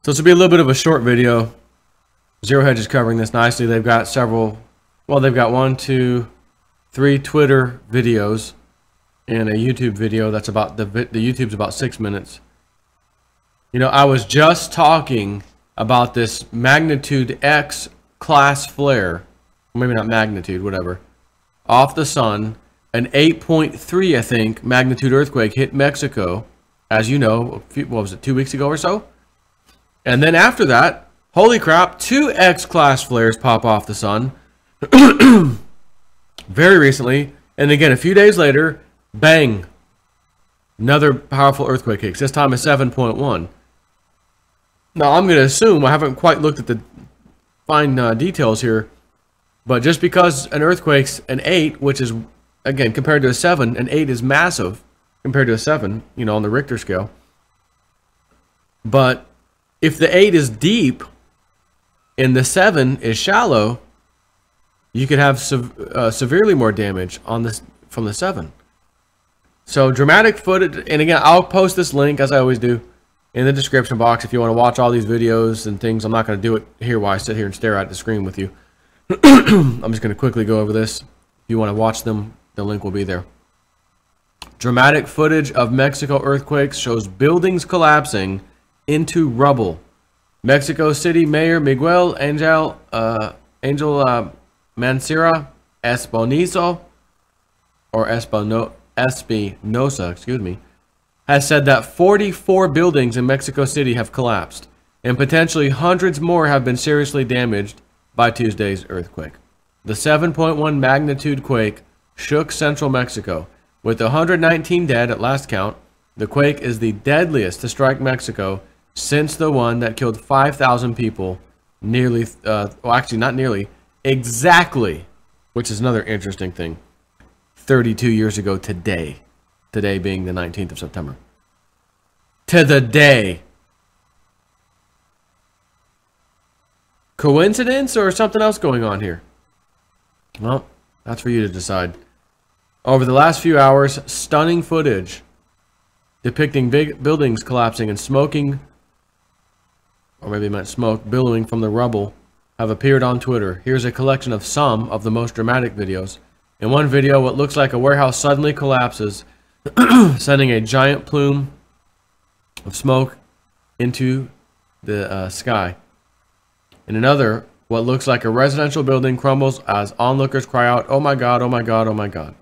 So this will be a little bit of a short video. Zero Hedge is covering this nicely. They've got several, well, they've got 1, 2, 3 Twitter videos and a YouTube video that's about, the YouTube's about 6 minutes. You know, I was just talking about this magnitude X class flare, maybe not magnitude, whatever, off the sun. An 8.3, I think, magnitude earthquake hit Mexico, as you know, what was it, 2 weeks ago or so? And then after that, holy crap, 2 X-class flares pop off the sun very recently. And again, a few days later, bang, another powerful earthquake hits. This time is 7.1. Now, I'm going to assume, I haven't quite looked at the fine details here, but just because an earthquake's an 8, which is, again, compared to a 7, an 8 is massive compared to a 7, you know, on the Richter scale. But if the 8 is deep and the 7 is shallow, you could have severely more damage on this from the 7. So dramatic footage, and again, I'll post this link, as I always do, in the description box if you want to watch all these videos and things. I'm not going to do it here while I sit here and stare at the screen with you. I'm just going to quickly go over this. If you want to watch them, the link will be there. Dramatic footage of Mexico earthquakes shows buildings collapsing into rubble. Mexico City Mayor Miguel Angel Mancera Espinosa, excuse me, has said that 44 buildings in Mexico City have collapsed, and potentially hundreds more have been seriously damaged by Tuesday's earthquake. The 7.1 magnitude quake shook central Mexico, with 119 dead at last count. The quake is the deadliest to strike Mexico since the one that killed 5,000 people nearly, well, actually not nearly, exactly, which is another interesting thing, 32 years ago today. Today being the 19th of September. To the day. Coincidence or something else going on here? Well, that's for you to decide. Over the last few hours, stunning footage depicting big buildings collapsing and smoking, or maybe it meant smoke, billowing from the rubble, have appeared on Twitter. Here's a collection of some of the most dramatic videos. In one video, what looks like a warehouse suddenly collapses, sending a giant plume of smoke into the sky. In another, what looks like a residential building crumbles as onlookers cry out, "Oh my God, oh my God, oh my God."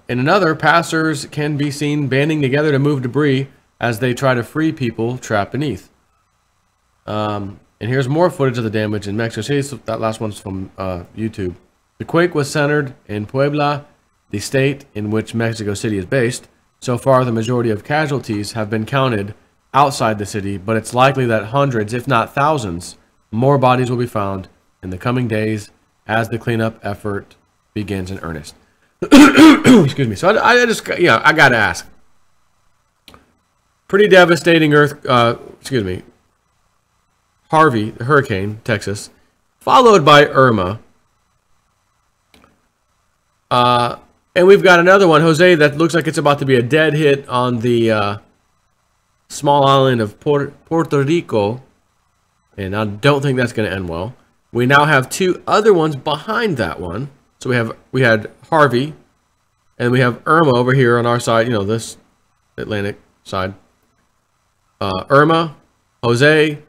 In another, passers can be seen banding together to move debris as they try to free people trapped beneath. And here's more footage of the damage in Mexico City. So that last one's from YouTube. The quake was centered in Puebla, the state in which Mexico City is based. So far, the majority of casualties have been counted outside the city, but it's likely that hundreds, if not thousands, more bodies will be found in the coming days as the cleanup effort begins in earnest. Excuse me. So I just, you know, I got to ask. Pretty devastating Harvey, the hurricane, Texas, followed by Irma. And we've got another one, Jose, that looks like it's about to be a dead hit on the small island of Puerto Rico. And I don't think that's going to end well. We now have 2 other ones behind that one. So we had Harvey, and we have Irma over here on our side, you know, this Atlantic side. Irma, Jose,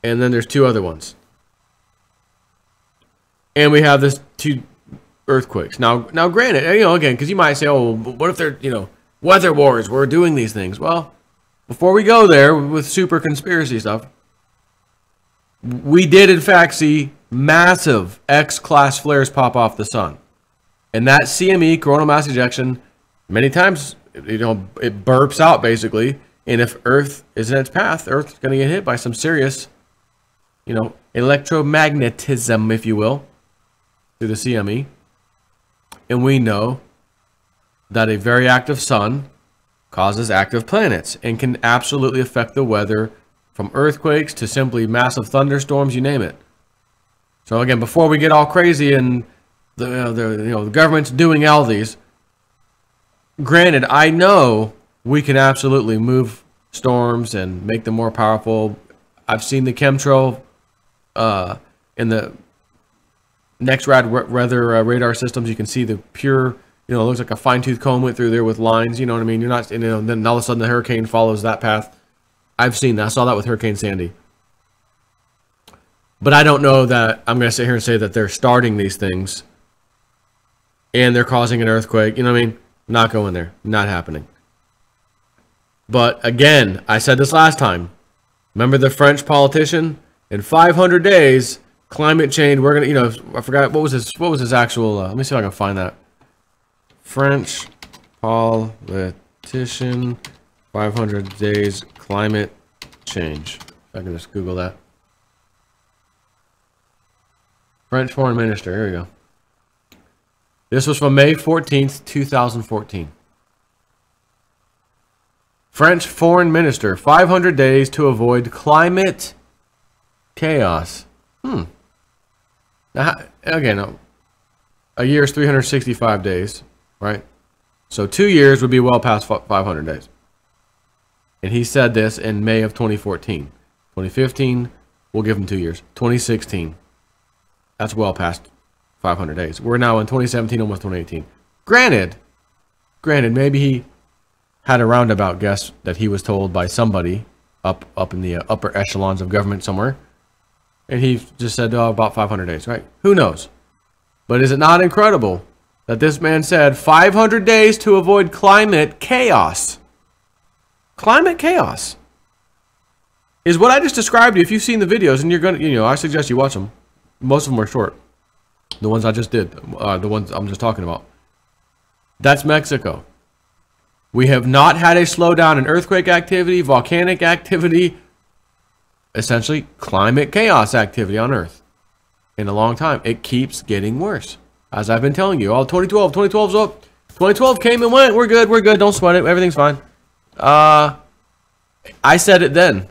and then there's 2 other ones. And we have this 2 earthquakes. Now granted, you know, again, because you might say, oh, what if they're, you know, weather wars, we're doing these things. Well, before we go there with super conspiracy stuff, we did in fact see massive X-class flares pop off the sun. And that CME, coronal mass ejection, many times, you know, it burps out basically. And if Earth is in its path, Earth's going to get hit by some serious, you know, electromagnetism, if you will, through the CME. And we know that a very active sun causes active planets and can absolutely affect the weather, from earthquakes to simply massive thunderstorms, you name it. So again, before we get all crazy and the government's doing all these, granted, I know we can absolutely move storms and make them more powerful. I've seen the chemtrail in the next weather radar systems. You can see the pure, it looks like a fine-tooth comb went through there with lines. You know what I mean? You're not, then all of a sudden the hurricane follows that path. I've seen that. I saw that with Hurricane Sandy. But I don't know that I'm going to sit here and say that they're starting these things and they're causing an earthquake. You know what I mean? Not going there. Not happening. But again, I said this last time. Remember the French politician? In 500 days, climate change, we're going to, I forgot, what was his actual, let me see if I can find that. French politician, 500 days, climate change. I can just Google that. French foreign minister, here we go. This was from May 14th, 2014. French foreign minister, 500 days to avoid climate chaos. Now, again, a year is 365 days, right? So 2 years would be well past 500 days. And he said this in May of 2014. 2015, we'll give him 2 years. 2016, that's well past 500 days. We're now in 2017, almost 2018. Granted, maybe he had a roundabout guess that he was told by somebody up in the upper echelons of government somewhere. And he just said, oh, about 500 days, right? Who knows? But is it not incredible that this man said 500 days to avoid climate chaos? Climate chaos is what I just described to you. If you've seen the videos, and you're going to, I suggest you watch them. Most of them are short. The ones I just did, the ones I'm just talking about. That's Mexico. We have not had a slowdown in earthquake activity, volcanic activity, essentially climate chaos activity on Earth in a long time. It keeps getting worse. As I've been telling you, 2012's up. 2012 came and went. We're good. Don't sweat it. Everything's fine. I said it then.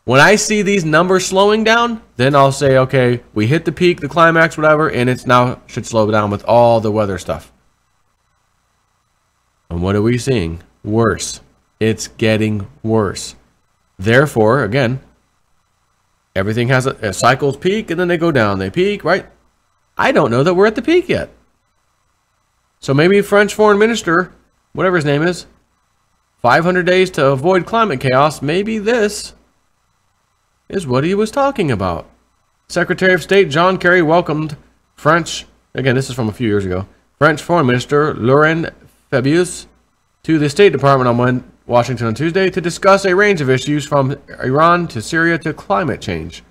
When I see these numbers slowing down, then I'll say, okay, we hit the peak, the climax, whatever, and it's now should slow down with all the weather stuff. And what are we seeing? Worse. It's getting worse. Therefore, again, everything has a cycles peak and then they go down. They peak, right? I don't know that we're at the peak yet. So maybe French foreign minister, whatever his name is, 500 days to avoid climate chaos, maybe this is what he was talking about. Secretary of State John Kerry welcomed French, again, this is from a few years ago, French Foreign Minister Laurent Fabius to the State Department on Washington on Tuesday to discuss a range of issues from Iran to Syria to climate change.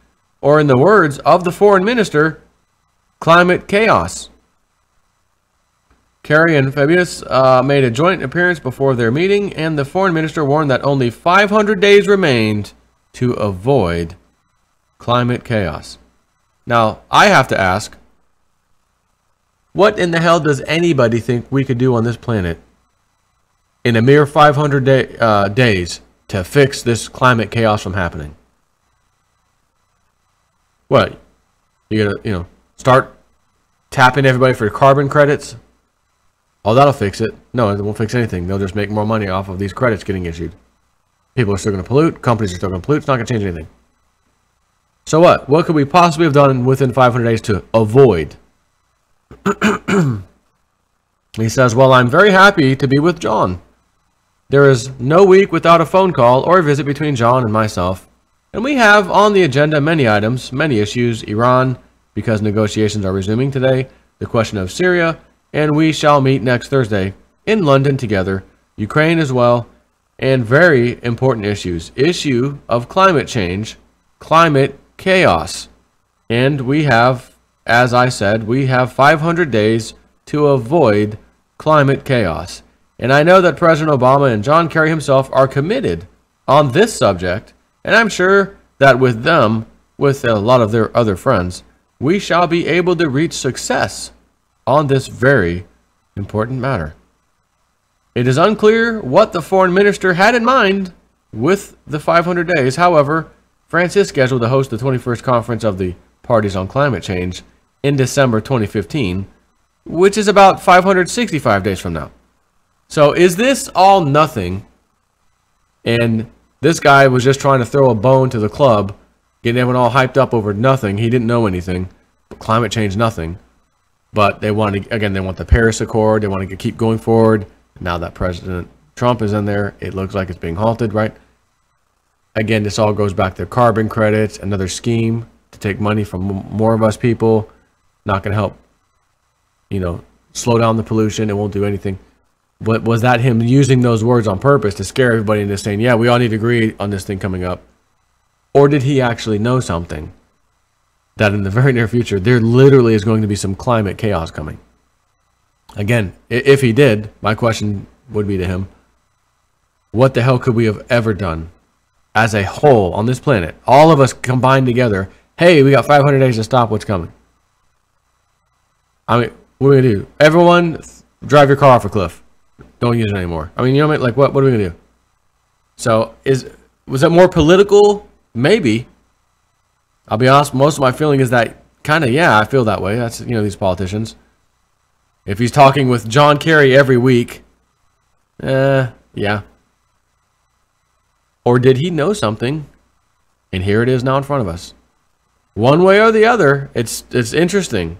Or in the words of the foreign minister, climate chaos. Kerry and Fabius made a joint appearance before their meeting, and the foreign minister warned that only 500 days remained to avoid climate chaos. Now, I have to ask, what in the hell does anybody think we could do on this planet in a mere 500 days to fix this climate chaos from happening? What? You gotta, start tapping everybody for carbon credits? Oh, that'll fix it. No, it won't fix anything. They'll just make more money off of these credits getting issued. People are still going to pollute. Companies are still going to pollute. It's not going to change anything. So what? What could we possibly have done within 500 days to avoid? He says, well, I'm very happy to be with John. There is no week without a phone call or a visit between John and myself. And we have on the agenda many items, many issues. Iran, because negotiations are resuming today. The question of Syria. And we shall meet next Thursday in London together. Ukraine as well. And very important issues. Issue of climate change, climate chaos. And we have, as I said, we have 500 days to avoid climate chaos. And I know that President Obama and John Kerry himself are committed on this subject. And I'm sure that with them, with a lot of their other friends, we shall be able to reach success on this very important matter. It is unclear what the foreign minister had in mind with the 500 days. However, France is scheduled to host the 21st conference of the Parties on Climate Change in December 2015, which is about 565 days from now. So is this all nothing? And This guy was just trying to throw a bone to the club, getting everyone all hyped up over nothing. He didn't know anything. Climate change, nothing. But they want to, again, they want the Paris Accord. They want to keep going forward. Now that President Trump is in there, it looks like it's being halted, right? Again, this all goes back to carbon credits, another scheme to take money from more of us people. Not going to help, slow down the pollution. It won't do anything. But was that him using those words on purpose to scare everybody into saying, yeah, we all need to agree on this thing coming up? Or did he actually know something? That in the very near future, there literally is going to be some climate chaos coming. Again, if he did, my question would be to him, what the hell could we have ever done as a whole on this planet? All of us combined together. Hey, we got 500 days to stop what's coming. I mean, what are we going to do? Everyone, drive your car off a cliff. Don't use it anymore. I mean, you know what I mean? Like, what are we going to do? So, was that more political? Maybe. I'll be honest, most of my feeling is that kind of, yeah, I feel that way. That's, these politicians. If he's talking with John Kerry every week, yeah. Or did he know something? And here it is now in front of us. One way or the other, it's interesting.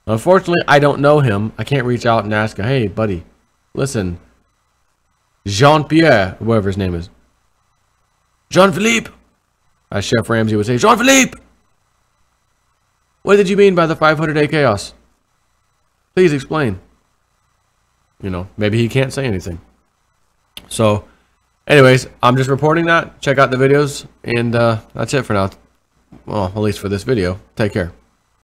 Unfortunately, I don't know him. I can't reach out and ask him, hey, buddy, listen, Jean-Pierre, whatever his name is. Jean-Philippe. As Chef Ramsay would say, Jean-Philippe! What did you mean by the 500-day chaos? Please explain. Maybe he can't say anything. So, anyways, I'm just reporting that. Check out the videos, and that's it for now. Well, at least for this video. Take care.